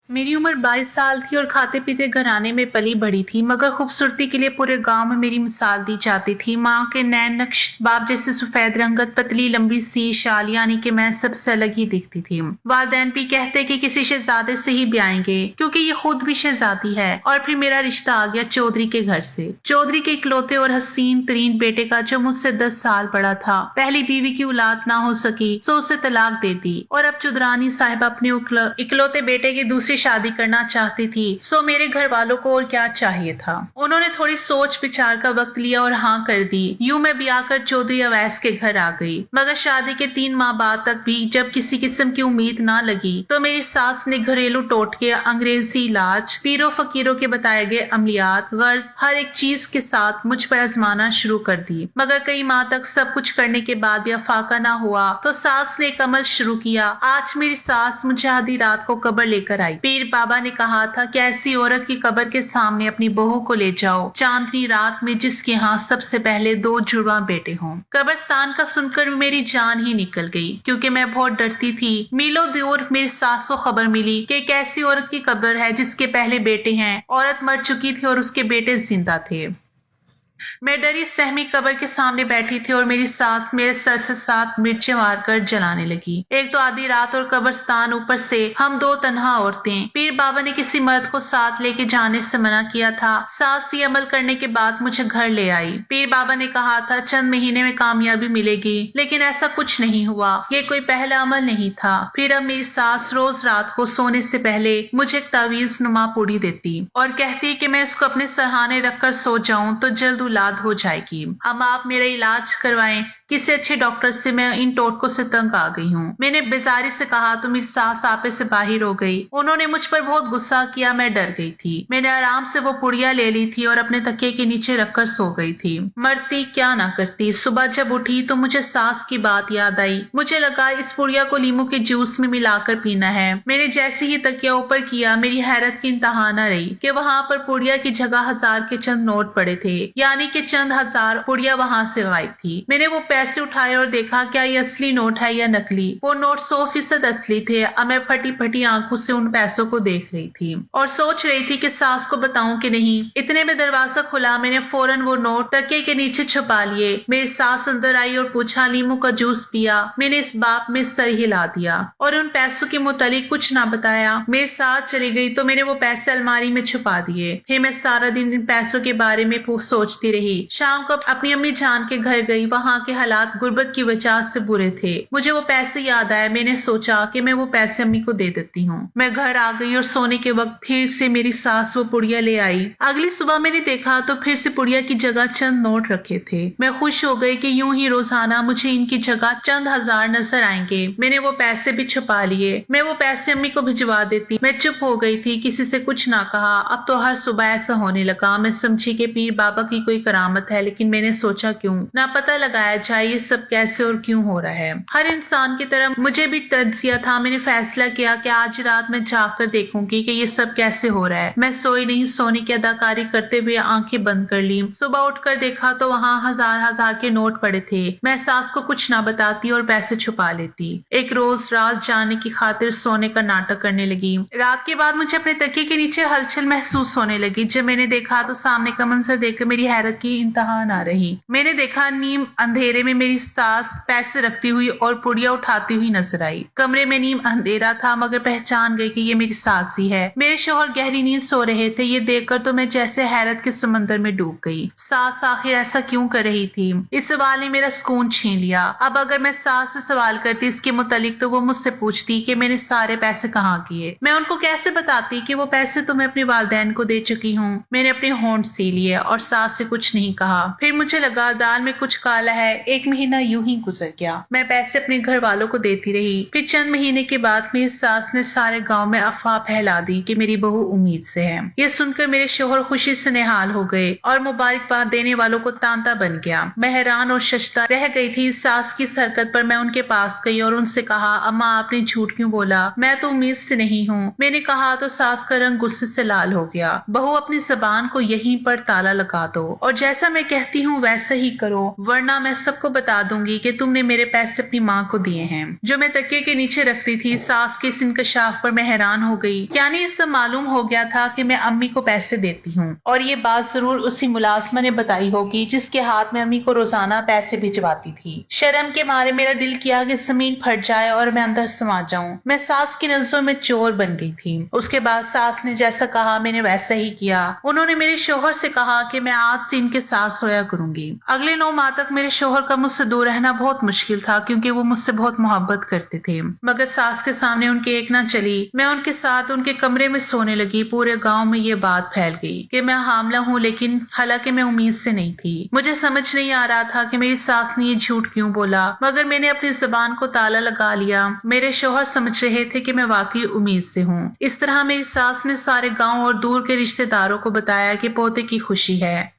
मेरी उम्र 22 साल थी और खाते पीते घराने में पली बढ़ी थी, मगर खूबसूरती के लिए पूरे गांव में मेरी मिसाल दी जाती थी। माँ के नैन नक्श बाप जैसे सफेद रंगत, पतली लंबी सी शाल, यानी कि मैं सबसे अलग ही दिखती थी। वालिदैन भी कहते कि किसी शहजादे से ही ब्याएंगे, क्योंकि ये खुद भी शहजादी है। और फिर मेरा रिश्ता आ गया चौधरी के घर से, चौधरी के इकलौते और हसीन तरीन बेटे का, जो मुझसे 10 साल बड़ा था। पहली बीवी की औलाद ना हो सकी तो उसे तलाक दे दी, और अब चौधरानी साहिब अपने इकलौते बेटे की दूसरी शादी करना चाहती थी। सो मेरे घर वालों को और क्या चाहिए था। उन्होंने थोड़ी सोच विचार का वक्त लिया और हाँ कर दी। यूं मैं ब्याह कर चौधरी अवैस के घर आ गई, मगर शादी के 3 माह बाद तक भी जब किसी किस्म की उम्मीद ना लगी, तो मेरी सास ने घरेलू टोटके, अंग्रेजी इलाज, पीरों फकीरों के बताए गए अमलियात, गर्ज हर एक चीज के साथ मुझ पर आजमाना शुरू कर दी। मगर कई माह तक सब कुछ करने के बाद भी फाका ना हुआ, तो सास ने एक अमल शुरू किया। आज मेरी सास मुझे आधी रात को कब्र लेकर आई। पीर बाबा ने कहा था कि ऐसी औरत की कब्र के सामने अपनी बहू को ले जाओ, चांदनी रात में, जिसके यहाँ सबसे पहले 2 जुड़वा बेटे हों। कब्रिस्तान का सुनकर मेरी जान ही निकल गई, क्योंकि मैं बहुत डरती थी। मीलों दूर मेरी सास को खबर मिली कि एक ऐसी औरत की कब्र है जिसके पहले बेटे हैं। औरत मर चुकी थी और उसके बेटे जिंदा थे। मैं डरी सहमी कब्र के सामने बैठी थी और मेरी सास मेरे सर से 7 मिर्चें मारकर जलाने लगी। एक तो आधी रात और कब्रिस्तान, ऊपर से हम 2 तन्हा औरतें। पीर बाबा ने किसी मर्द को साथ लेके जाने से मना किया था। सास ये अमल करने के बाद मुझे घर ले आई। पीर बाबा ने कहा था चंद महीने में कामयाबी मिलेगी, लेकिन ऐसा कुछ नहीं हुआ। ये कोई पहला अमल नहीं था। फिर अब मेरी सास रोज रात को सोने से पहले मुझे एक तावीज नुमा पूड़ी देती और कहती कि मैं इसको अपने सरहाने रखकर सो जाऊं तो जल्द औलाद हो जाएगी। अब आप मेरा इलाज करवाएं, किसी अच्छे डॉक्टर से, मैं इन टोटकों से तंग आ गई हूँ। मैंने बेजारी से कहा तो मेरी सास आपे से बाहर हो गई। उन्होंने मुझ पर बहुत गुस्सा किया। मैं डर गई थी। मैंने आराम से वो पुड़िया ले ली थी और अपने तकिए के नीचे रखकर सो गई थी। मरती क्या ना करती। सुबह जब उठी तो मुझे सास की बात याद आई। मुझे लगा इस पुड़िया को लीमू के जूस में मिलाकर पीना है। मैंने जैसे ही तकिया ऊपर किया, मेरी हैरत की इंतहा न रही कि वहां पर पुड़िया की जगह 1000 के चंद नोट पड़े थे, यानी कि चंद 1000 पुड़िया वहां से गायब थी। मैंने वो पैसे उठाए और देखा क्या ये असली नोट है या नकली। वो नोट 100% असली थे। अब मैं फटी फटी आंखों से उन पैसों को देख रही थी और सोच रही थी कि सास को बताऊं कि नहीं। इतने में दरवाजा खुला। मैंने फौरन वो नोट तकिए के नीचे छुपा लिए। मेरी सास अंदर आई और पूछा लीमू का जूस पिया। मैंने इस बात में सर हिला दिया और उन पैसों के मुतालिक कुछ ना बताया। मेरे साथ चली गई तो मैंने वो पैसे अलमारी में छुपा दिए। फिर मैं सारा दिन इन पैसों के बारे में सोचती रही। शाम को अपनी अम्मी जान के घर गई। वहां के हालात गुर्बत की वजह से बुरे थे। मुझे वो पैसे याद आए। मैंने सोचा कि मैं वो पैसे अम्मी को दे देती हूँ। मैं घर आ गई और सोने के वक्त फिर से मेरी सास वो पुड़िया ले आई। अगली सुबह मैंने देखा तो फिर से पुड़िया की जगह चंद नोट रखे थे। मैं खुश हो गई कि यूं ही रोजाना मुझे इनकी जगह चंद 1000 नजर आएंगे। मैंने वो पैसे भी छुपा लिए। मैं वो पैसे अम्मी को भिजवा देती। मैं चुप हो गई थी, किसी से कुछ ना कहा। अब तो हर सुबह ऐसा होने लगा। मैं समझी कि पीर बाबा की कोई करामत है, लेकिन मैंने सोचा क्यों ना पता लगाया जाए ये सब कैसे और क्यों हो रहा है। हर इंसान की तरह मुझे भी तज्जिया था। मैंने फैसला किया कि आज रात मैं जाकर देखूंगी कि ये सब कैसे हो रहा है। मैं सोई नहीं। सोने की अदाकारी करते हुए आंखें बंद कर ली। सुबह उठकर देखा तो वहाँ 1000 के नोट पड़े थे। मैं सास को कुछ ना बताती और पैसे छुपा लेती। एक रोज रात जाने की खातिर सोने का नाटक करने लगी। रात के बाद मुझे अपने तकिए के नीचे हलचल महसूस होने लगी। जब मैंने देखा तो सामने का मंजर देखकर मेरी हैरत की इंतहा ना रही। मैंने देखा नीम अंधेरे में मेरी सास पैसे रखती हुई और पुड़िया उठाती हुई नजर आई। कमरे में नीम अंधेरा था, मगर पहचान गई कि ये मेरी सास ही है। मेरे शौहर गहरी नींद सो रहे थे। ये देखकर तो मैं जैसे हैरत के समंदर में डूब गई। सास आखिर ऐसा क्यों कर रही थी? इस सवाल ने मेरा सुकून छीन लिया। अब अगर मैं सास से सवाल करती इसके मुतालिक तो वो मुझसे पूछती कि मैंने सारे पैसे कहाँ किए। मैं उनको कैसे बताती कि वो पैसे तो मैं अपने वालिदैन को दे चुकी हूँ। मैंने अपने होंठ सी लिए और सास से कुछ नहीं कहा। फिर मुझे लगा दाल में कुछ काला है। 1 महीना यूं ही गुजर गया। मैं पैसे अपने घर वालों को देती रही। फिर चंद महीने के बाद मेरी सास ने सारे गांव में अफवाह फैला दी कि मेरी बहू उम्मीद से है। ये सुनकर मेरे शोहर खुशी से निहाल हो गए और मुबारकबाद देने वालों को तांता बन गया। मैं हैरान और शशता रह गई थी सास की इस हरकत पर। मैं उनके पास गई और उनसे कहा, अम्मा आपने झूठ क्यों बोला? मैं तो उम्मीद से नहीं हूँ। मैंने कहा तो सास का रंग गुस्से से लाल हो गया। बहू अपनी जबान को यहीं पर ताला लगा दो। और जैसा मैं कहती हूँ वैसा ही करो, वरना मैं सबको बता दूंगी कि तुमने मेरे पैसे अपनी माँ को दिए हैं, जो मैं तकिए के नीचे रखती थी। सास के इस इंकशाफ पर मैं हैरान हो गई। यानी इससे मालूम हो गया था कि मैं अम्मी को पैसे देती हूँ, और ये बात जरूर उसी मुलाजमा ने बताई होगी जिसके हाथ में अम्मी को रोजाना पैसे भिजवाती थी। शर्म के मारे मेरा दिल किया कि जमीन फट जाए और मैं अंदर समा जाऊं। मैं सास की नजरों में चोर बन गई थी। उसके बाद सास ने जैसा कहा मैंने वैसा ही किया। उन्होंने मेरे शोहर से कहा कि मैं आज से इनके साथ सोया करूंगी। अगले 9 माह तक मेरे शोहर का मुझसे दूर रहना बहुत मुश्किल था, क्योंकि वो मुझसे बहुत मोहब्बत करते थे। मगर सास के सामने उनकी एक ना चली। मैं उनके साथ उनके कमरे में सोने लगी। पूरे गांव में ये बात फैल गई कि मैं हामला हूँ, लेकिन हालांकि मैं उम्मीद से नहीं थी। मुझे समझ नहीं आ रहा था कि मेरी सास ने ये झूठ क्यों बोला, मगर मैंने अपनी जुबान को ताला लगा लिया। मेरे शोहर समझ रहे थे कि मैं वाकई उम्मीद से हूँ। इस तरह मेरी सास ने सारे गांव और दूर के रिश्तेदारों को बताया कि पोते की खुशी है।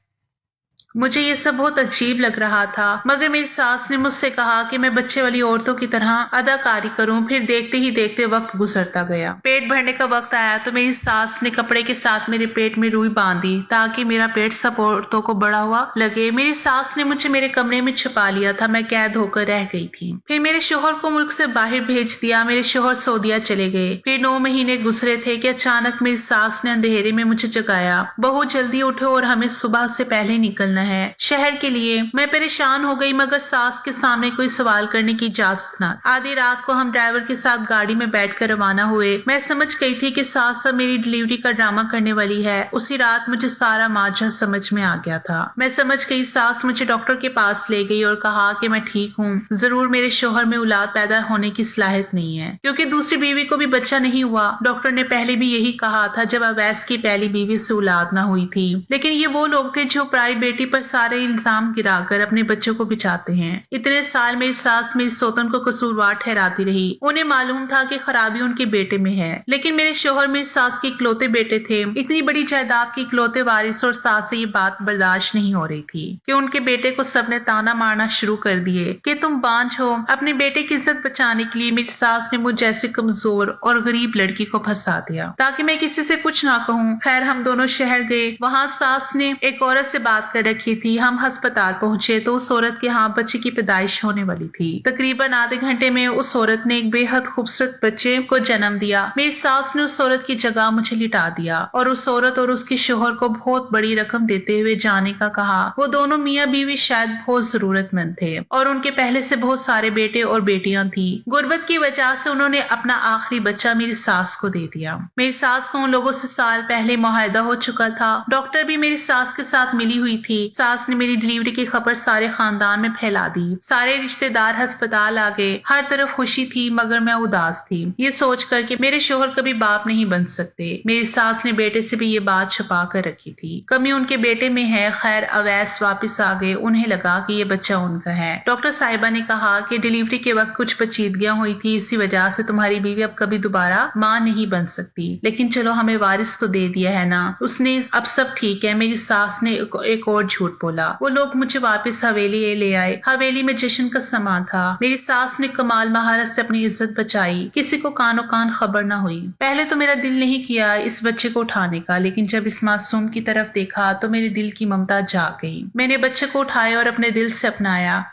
मुझे ये सब बहुत अजीब लग रहा था, मगर मेरी सास ने मुझसे कहा कि मैं बच्चे वाली औरतों की तरह अदाकारी करूं। फिर देखते ही देखते वक्त गुजरता गया। पेट भरने का वक्त आया तो मेरी सास ने कपड़े के साथ मेरे पेट में रुई बांधी ताकि मेरा पेट सब औरतों को बड़ा हुआ लगे। मेरी सास ने मुझे मेरे कमरे में छुपा लिया था। मैं कैद होकर रह गई थी। फिर मेरे शोहर को मुल्क से बाहर भेज दिया। मेरे शोहर सऊदीया चले गए। फिर 9 महीने गुजरे थे कि अचानक मेरी सास ने अंधेरे में मुझे जगाया। बहू जल्दी उठो और हमें सुबह से पहले निकलना है शहर के लिए। मैं परेशान हो गई, मगर सास के सामने कोई सवाल करने की इजाजत न। आधी रात को हम ड्राइवर के साथ गाड़ी में बैठकर रवाना हुए। मैं समझ गई थी कि सास अब मेरी डिलीवरी का ड्रामा करने वाली है। उसी रात मुझे सारा माजरा समझ में आ गया था। मैं समझ गई। सास मुझे डॉक्टर के पास ले गई और कहा कि मैं ठीक हूँ। जरूर मेरे शोहर में औलाद पैदा होने की सलाहियत नहीं है, क्योंकि दूसरी बीवी को भी बच्चा नहीं हुआ। डॉक्टर ने पहले भी यही कहा था जब अवैस की पहली बीवी से औलाद न हुई थी। लेकिन ये वो लोग थे जो पराई बेटी पर सारे इल्जाम गिराकर अपने बच्चों को बिचाते हैं। इतने साल मेरी सास मेरी सौतन को कसूरवार ठहराती रही। उन्हें मालूम था कि खराबी उनके बेटे में है, लेकिन मेरे शोहर मेरी सास के इकलौते बेटे थे। इतनी बड़ी जायदाद के इकलौते वारिस, और सास से ये बात बर्दाश्त नहीं हो रही थी कि उनके बेटे को सबने ताना मारना शुरू कर दिए कि तुम बांझ हो। अपने बेटे की इज्जत बचाने के लिए मेरी सास ने मुझ जैसे कमजोर और गरीब लड़की को फंसा दिया ताकि मैं किसी से कुछ ना कहूँ। खैर हम दोनों शहर गए। वहाँ सास ने एक औरत से बात कर रखी थी। हम अस्पताल पहुंचे तो उस औरत के यहाँ बच्चे की पैदाइश होने वाली थी। तकरीबन आधे घंटे में उस औरत ने एक बेहद खूबसूरत बच्चे को जन्म दिया। मेरी सास ने उस औरत की जगह मुझे लिटा दिया और उस औरत और उसके शोहर को बहुत बड़ी रकम देते हुए जाने का कहा। वो दोनों मियाँ बीवी शायद बहुत जरूरतमंद थे और उनके पहले से बहुत सारे बेटे और बेटियां थी। गुर्बत की वजह से उन्होंने अपना आखिरी बच्चा मेरी सास को दे दिया। मेरी सास का उन लोगों से साल पहले मुआहदा हो चुका था। डॉक्टर भी मेरी सास के साथ मिली हुई थी। सास ने मेरी डिलीवरी की खबर सारे खानदान में फैला दी। सारे रिश्तेदार अस्पताल आ गए। हर तरफ खुशी थी, मगर मैं उदास थी, ये सोच कर कि मेरे शोहर कभी बाप नहीं बन सकते। मेरी सास ने बेटे से भी ये बात छुपा कर रखी थी। कमी उनके बेटे में है। खैर अवैस वापस आ गए। उन्हें लगा कि ये बच्चा उनका है। डॉक्टर साहिबा ने कहा कि डिलीवरी के वक्त कुछ पेचीदगियां हुई थी, इसी वजह से तुम्हारी बीवी अब कभी दोबारा माँ नहीं बन सकती, लेकिन चलो हमें वारिस तो दे दिया है ना। उसने अब सब ठीक है। मेरी सास ने एक और झूठ बोला। वो लोग मुझे वापस हवेली ले आए। हवेली में जश्न का समा था। मेरी सास ने कमाल महारत से अपनी इज्जत बचाई। किसी को कानो कान खबर ना हुई। पहले तो मेरा दिल नहीं किया इस बच्चे को उठाने का, लेकिन जब इस मासूम की तरफ देखा तो मेरे दिल की ममता जाग गई। मैंने बच्चे को उठाया और अपने दिल से अपनाया।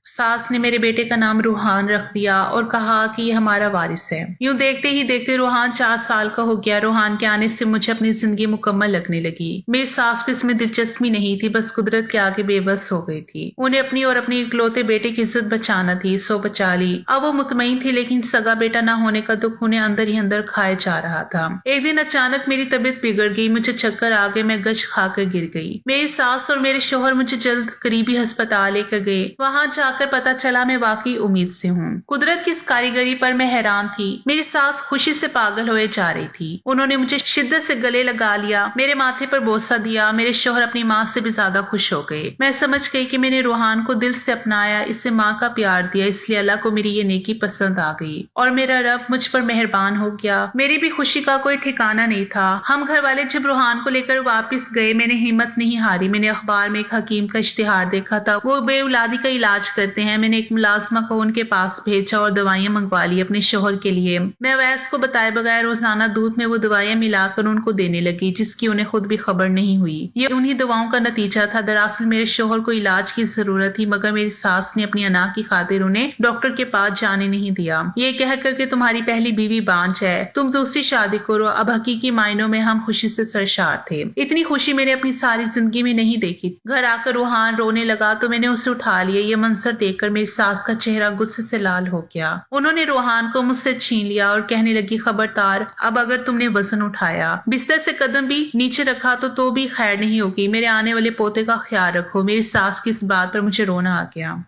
सास ने मेरे बेटे का नाम रूहान रख दिया और कहा कि ये हमारा वारिस है। यूं देखते ही देखते रूहान 4 साल का हो गया। रूहान के आने से मुझे अपनी जिंदगी मुकम्मल लगने लगी। मेरी सास को इसमें दिलचस्पी नहीं थी, बस कुदरत के आगे बेबस हो गई थी। उन्हें अपनी और अपनी इकलौते बेटे की इज्जत बचाना थी, सो बचा ली। अब वो मुतमईन थी, लेकिन सगा बेटा ना होने का दुख उन्हें अंदर ही अंदर खाए जा रहा था। एक दिन अचानक मेरी तबीयत बिगड़ गई। मुझे चक्कर आ गए। मैं गश खाकर गिर गई। मेरी सास और मेरे शोहर मुझे जल्द करीबी अस्पताल लेकर गए। वहां जाकर पता चला मैं वाकई उम्मीद से हूँ। कुदरत की इस कारीगरी पर मैं हैरान थी। मेरी सास खुशी से पागल होए जा रही थी। उन्होंने मुझे शिद्दत से गले लगा लिया, मेरे माथे पर बोसा दिया। मेरे शोहर अपनी माँ से भी ज्यादा खुश हो गए। मैं समझ गई कि मैंने रूहान को दिल से अपनाया, इसे माँ का प्यार दिया, इसलिए अल्लाह को मेरी ये नेकी पसंद आ गई और मेरा रब मुझ पर मेहरबान हो गया। मेरी भी खुशी का कोई ठिकाना नहीं था। हम घर वाले जब रूहान को लेकर वापस गए, मैंने हिम्मत नहीं हारी। मैंने अखबार में एक हकीम का इश्तिहार देखा था। वो बेऔलादी का इलाज कर करते हैं। मैंने एक मुलाजमा को उनके पास भेजा और दवाइयां मंगवा ली अपने शोहर के लिए। मैं अवैस को बताए बगैर रोजाना दूध में वो दवाइयां मिलाकर उनको देने लगी, जिसकी उन्हें खुद भी खबर नहीं हुई। ये उन्हीं दवाओं का नतीजा था। दरअसल मेरे शोहर को इलाज की जरूरत थी, मगर मेरी सास ने अपनी अना की खातिर उन्हें डॉक्टर के पास जाने नहीं दिया। ये कह कर के तुम्हारी पहली बीवी बांझ है, तुम दूसरी शादी करो। अब हकीकी मायनों में हम खुशी से सरशार थे। इतनी खुशी मैंने अपनी सारी जिंदगी में नहीं देखी। घर आकर रूहान रोने लगा तो मैंने उसे उठा लिया। ये मंजर देखकर मेरी सास का चेहरा गुस्से से लाल हो गया। उन्होंने रूहान को मुझसे छीन लिया और कहने लगी, खबरदार, अब अगर तुमने वजन उठाया, बिस्तर से कदम भी नीचे रखा तो भी खैर नहीं होगी। मेरे आने वाले पोते का ख्याल रखो। मेरी सास की इस बात पर मुझे रोना आ गया।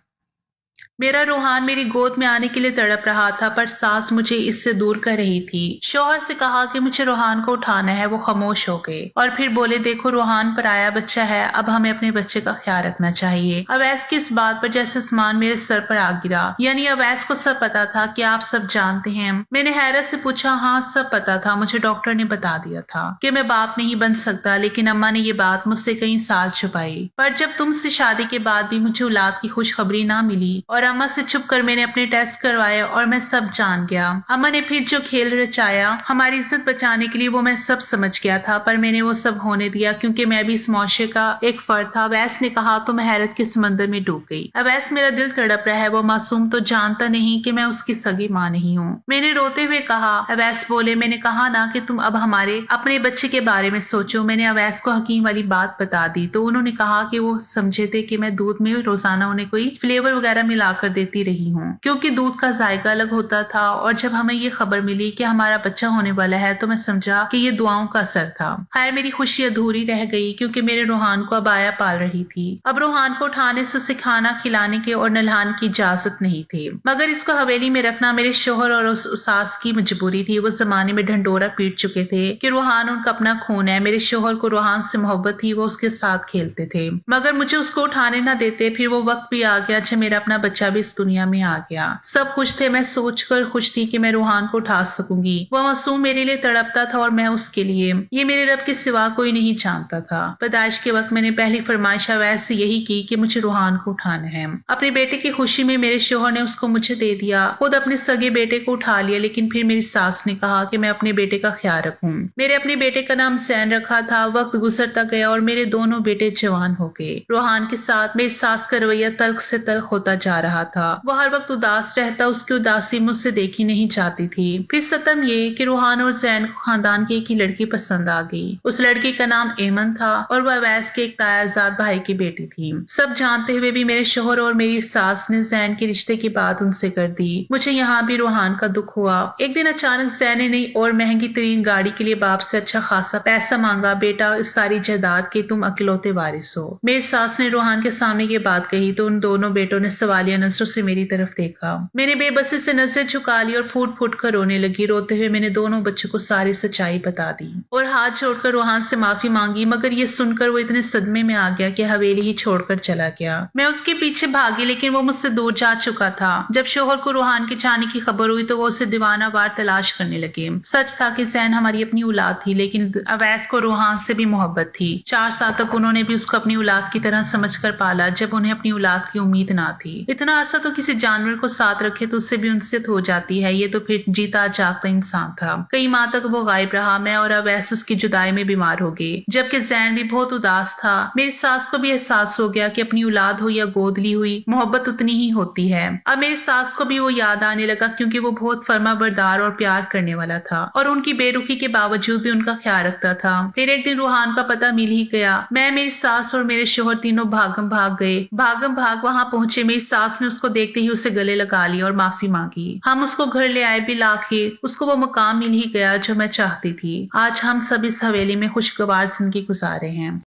मेरा रूहान मेरी गोद में आने के लिए तड़प रहा था, पर सास मुझे इससे दूर कर रही थी। शौहर से कहा कि मुझे रूहान को उठाना है। वो खामोश हो गए और फिर बोले, देखो रूहान पराया बच्चा है, अब हमें अपने बच्चे का ख्याल रखना चाहिए। अवैस की इस बात पर जैसे आसमान मेरे सर पर आ गिरा। यानी अवैस को सब पता था कि आप सब जानते हैं। मैंने हैरत से पूछा, हाँ सब पता था, मुझे डॉक्टर ने बता दिया था कि मैं बाप नहीं बन सकता, लेकिन अम्मा ने ये बात मुझसे कई साल छुपाई। पर जब तुमसे शादी के बाद भी मुझे औलाद की खुशखबरी ना मिली और अम्मा से छुप कर मैंने अपने टेस्ट करवाए और मैं सब जान गया। अम्मा ने फिर जो खेल रचाया हमारी इज्जत बचाने के लिए, वो मैं सब समझ गया था, पर मैंने वो सब होने दिया क्योंकि मैं भी इस मुआशरे का एक फर्द था। अवैस ने कहा तो मैं हैरत के समंदर में डूब गई। अवैस, मेरा दिल तड़प रहा है। वो मासूम तो जानता नहीं कि मैं उसकी सगी माँ नहीं हूँ। मैंने रोते हुए कहा। अवैस बोले, मैंने कहा ना कि तुम अब हमारे अपने बच्चे के बारे में सोचो। मैंने अवैस को हकीम वाली बात बता दी तो उन्होंने कहा कि वो समझे थे कि मैं दूध में रोजाना उन्हें कोई फ्लेवर वगैरह मिलाकर देती रही हूँ, क्योंकि दूध का जायका अलग होता था। और जब हमें ये खबर मिली कि हमारा बच्चा होने वाला है तो मैं समझा कि ये दुआओं का असर था। खैर मेरी खुशी अधूरी रह गई क्योंकि मेरे रूहान को अब आया पाल रही थी। अब रूहान को उठाने से उसे खाना खिलाने के और नल्हान की इजाजत नहीं थी, मगर इसको हवेली में रखना मेरे शोहर और उस सास की मजबूरी थी। वो जमाने में ढंडोरा पीट चुके थे कि रूहान उनका अपना खून है। मेरे शोहर को रूहान से मोहब्बत थी, वो उसके साथ खेलते थे, मगर मुझे उसको उठाने ना देते। फिर वो वक्त भी आ गया जब मेरा अपना बच्चा भी इस दुनिया में आ गया। सब खुश थे, मैं सोचकर खुश थी कि मैं रूहान को उठा सकूंगी। वह मासूम मेरे लिए तड़पता था और मैं उसके लिए। ये मेरे रब के सिवा कोई नहीं जानता था। पैदाइश के वक्त मैंने पहली फरमाइश वैसे यही की कि मुझे रूहान को उठाना है। अपने बेटे की खुशी में मेरे शोहर ने उसको मुझे दे दिया। खुद अपने सगे बेटे को उठा लिया, लेकिन फिर मेरी सास ने कहा कि मैं अपने बेटे का ख्याल रखूं। मेरे अपने बेटे का नाम सैन रखा था। वक्त गुजरता गया और मेरे दोनों बेटे जवान हो गए। रूहान के साथ मेरी सास का रवैया तल्ख से तल्ख होता जा रहा था। वो हर वक्त उदास रहता, उसकी उदासी मुझसे देखी नहीं जाती थी। फिर सतम ये कि रूहान और जैन को खानदान की एक ही लड़की पसंद आ गई। उस लड़की का नाम एमन था और वह अवैस के एक तायाजाद भाई की बेटी थी। सब जानते हुए भी मेरे शोहर और मेरी सास ने जैन के रिश्ते की बात उनसे कर दी। मुझे यहाँ भी रूहान का दुख हुआ। एक दिन अचानक जैन ने नई और महंगी तरीन गाड़ी के लिए बाप से अच्छा खासा पैसा मांगा। बेटा, इस सारी जायदाद के तुम अकेलौते वारिस हो। मेरी सास ने रूहान के सामने ये बात कही तो उन दोनों बेटों ने सवालिया नजरों से मेरी तरफ देखा। मैंने बेबसी से नजर झुका ली और फूट फूट कर रोने लगी। रोते हुए मैंने दोनों बच्चों को सारी सच्चाई बता दी और हाथ जोड़कर रूहान से माफी मांगी, मगर ये सुनकर वो इतने सदमे में आ गया कि हवेली ही छोड़कर चला गया। मैं उसके पीछे भागी, लेकिन वो मुझसे दूर जा चुका था। जब शोहर को रूहान के जाने की खबर हुई तो वो उसे दीवाना वार तलाश करने लगे। सच था कि जैन हमारी अपनी औलाद थी, लेकिन अवैस को रूहान से भी मोहब्बत थी। 4 साल तक उन्होंने भी उसको अपनी औलाद की तरह समझकर पाला, जब उन्हें अपनी औलाद की उम्मीद ना थी। इतना अरसा तो किसी जानवर को साथ रखे तो उससे भी उनसियत हो जाती है। ये तो फिर जीता जागता इंसान था। कई माह तक वो गायब रहा। मैं और अवैस उसकी जुदाई में बीमार हो गए, जबकि जैन भी बहुत उदास था। मेरी सास को भी एहसास हो गया कि अपनी औलाद हो या गोद ली हुई, मोहब्बत उतनी ही होती है। अब मेरी सास को भी वो याद आने लगा, क्योंकि वो बहुत फर्मा बरदार और प्यार करने वाला था और उनकी बेरुखी के बावजूद भी उनका ख्याल रखता था। फिर एक दिन रूहान का पता मिल ही गया। मैं, मेरी सास और मेरे शोहर तीनों भागम भाग गए। भागम भाग वहां पहुंचे। मेरी सास ने उसको देखते ही उसे गले लगा लिया और माफी मांगी। हम उसको घर ले आए, भी आखिर उसको वो मुकाम मिल ही गया जो मैं चाहती थी। आज हम सब इस हवेली में खुशगवार जिंदगी गुजारे हैं।